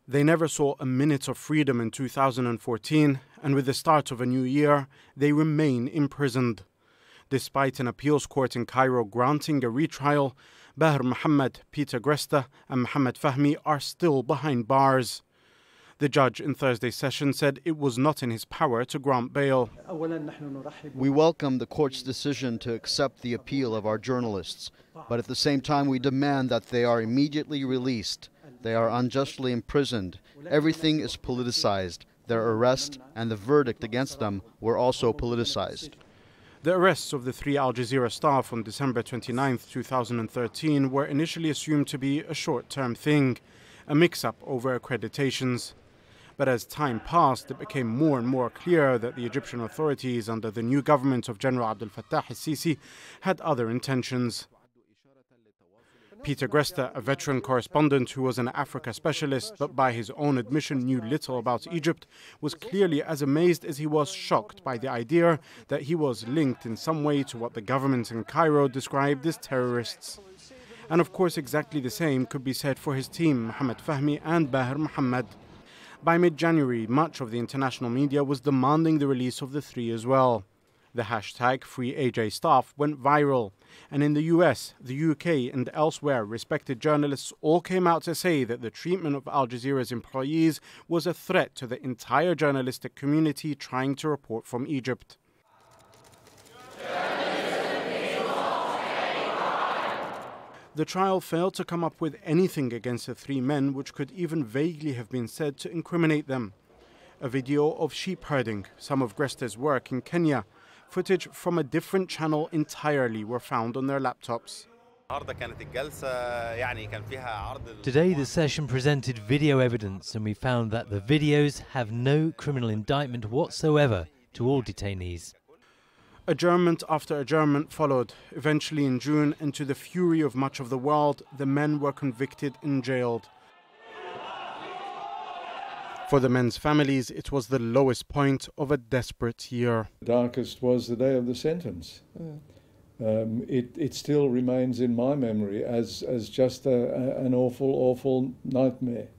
They never saw a minute of freedom in 2014, and with the start of a new year, they remain imprisoned. Despite an appeals court in Cairo granting a retrial, Bahr Mohammed, Peter Gresta, and Mohammed Fahmy are still behind bars. The judge in Thursday's session said it was not in his power to grant bail. We welcome the court's decision to accept the appeal of our journalists, but at the same time we demand that they are immediately released. They are unjustly imprisoned. Everything is politicized. Their arrest and the verdict against them were also politicized. The arrests of the 3 Al Jazeera staff on December 29, 2013 were initially assumed to be a short-term thing, a mix-up over accreditations. But as time passed, it became more and more clear that the Egyptian authorities under the new government of General Abdel Fattah al-Sisi had other intentions. Peter Gresta, a veteran correspondent who was an Africa specialist but by his own admission knew little about Egypt, was clearly as amazed as he was shocked by the idea that he was linked in some way to what the government in Cairo described as terrorists. And of course exactly the same could be said for his team, Mohammed Fahmy and Bahr Mohammed. By mid-January, much of the international media was demanding the release of the 3 as well. The hashtag #FreeAJ went viral, and in the US, the UK and elsewhere, respected journalists all came out to say that the treatment of Al Jazeera's employees was a threat to the entire journalistic community trying to report from Egypt. The trial failed to come up with anything against the 3 men which could even vaguely have been said to incriminate them. A video of sheep herding, some of Gresta's work in Kenya, footage from a different channel entirely were found on their laptops. Today the session presented video evidence and we found that the videos have no criminal indictment whatsoever to all detainees. Adjournment after adjournment followed. Eventually in June, and to the fury of much of the world, the men were convicted and jailed. For the men's families, it was the lowest point of a desperate year. The darkest was the day of the sentence. It still remains in my memory as just an awful nightmare.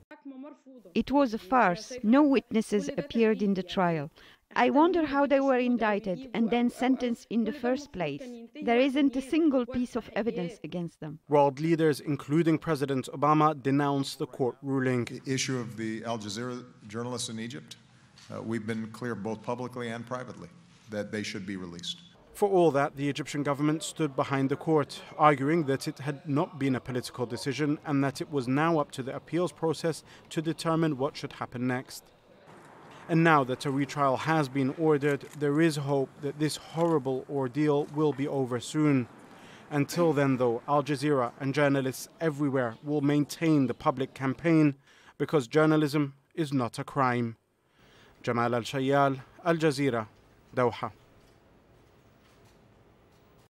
It was a farce. No witnesses appeared in the trial. I wonder how they were indicted and then sentenced in the first place. There isn't a single piece of evidence against them. World leaders, including President Obama, denounced the court ruling. The issue of the Al Jazeera journalists in Egypt, we've been clear both publicly and privately that they should be released. For all that, the Egyptian government stood behind the court, arguing that it had not been a political decision and that it was now up to the appeals process to determine what should happen next. And now that a retrial has been ordered, there is hope that this horrible ordeal will be over soon. Until then, though, Al Jazeera and journalists everywhere will maintain the public campaign because journalism is not a crime. Jamal Elshayyal, Al Jazeera, Doha.